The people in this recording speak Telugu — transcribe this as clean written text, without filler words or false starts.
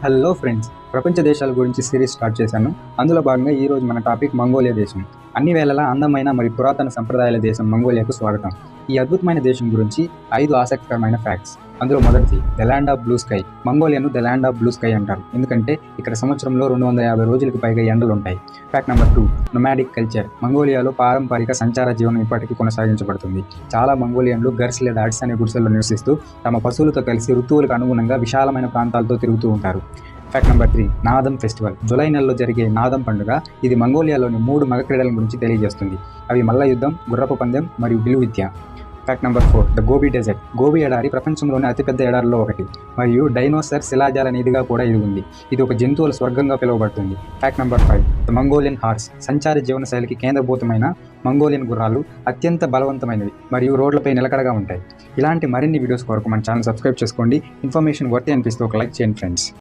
హలో ఫ్రెండ్స్, ప్రపంచ దేశాల గురించి సిరీస్ స్టార్ట్ చేశాను. అందులో భాగంగా ఈరోజు మన టాపిక్ మంగోలియా దేశం. అన్ని వేళలా అందమైన మరియు పురాతన సంప్రదాయాల దేశం మంగోలియాకు స్వాగతం. ఈ అద్భుతమైన దేశం గురించి 5 ఆసక్తికరమైన ఫ్యాక్ట్స్. అందులో మొదటిది the land of blue sky. మంగోలియాను the land of blue sky అంటారు, ఎందుకంటే ఇక్కడ సంవత్సరంలో 250 రోజులకు పైగా ఎండలు ఉంటాయి. Fact number 2, nomadic culture. మంగోలియాలో పారంపరిక సంచార జీవనం ఇప్పటికీ కొనసాగించబడుతుంది. చాలా మంగోలియన్లు గర్స్ లేదా హట్స్ అనే గుడిసెల్లో నివసిస్తూ తమ పశువులతో కలిసి ఋతువులకు అనుగుణంగా విశాలమైన ప్రాంతాలతో తిరుగుతూ ఉంటారు. ఫ్యాక్ట్ నెంబర్ 3, నాదం ఫెస్టివల్. జూలై నెలలో జరిగే నాదం పండుగ. ఇది మంగోలియాలోని 3 మగ క్రీడల గురించి తెలియజేస్తుంది. అవి మల్ల యుద్ధం, గుర్రపు పందెం మరియు విలువిద్య. Fact number 4, the Gobi desert. Gobi ఎడారి ప్రపంచంలోని అతిపెద్ద ఎడారిలో ఒకటి మరియు డైనోసర్ శిలాజాల నిధిగా కూడా ఇది ఉంది. ఇది ఒక జంతువుల స్వర్గంగా పిలువబడుతుంది. Fact number 5, the Mongolian horse. సంచార జీవనశైలికి కేంద్రభూతమైన మంగోలియన్ గుర్రాలు అత్యంత బలవంతమైనవి మరియు రోడ్లపై నిలకడగా ఉంటాయి. ఇలాంటి మరిన్ని వీడియోస్ కొరకు మన ఛానల్ సబ్స్క్రైబ్ చేసుకోండి. ఇన్ఫర్మేషన్ వర్తి అనిపిస్తే ఒక లైక్ చేయండి ఫ్రెండ్స్.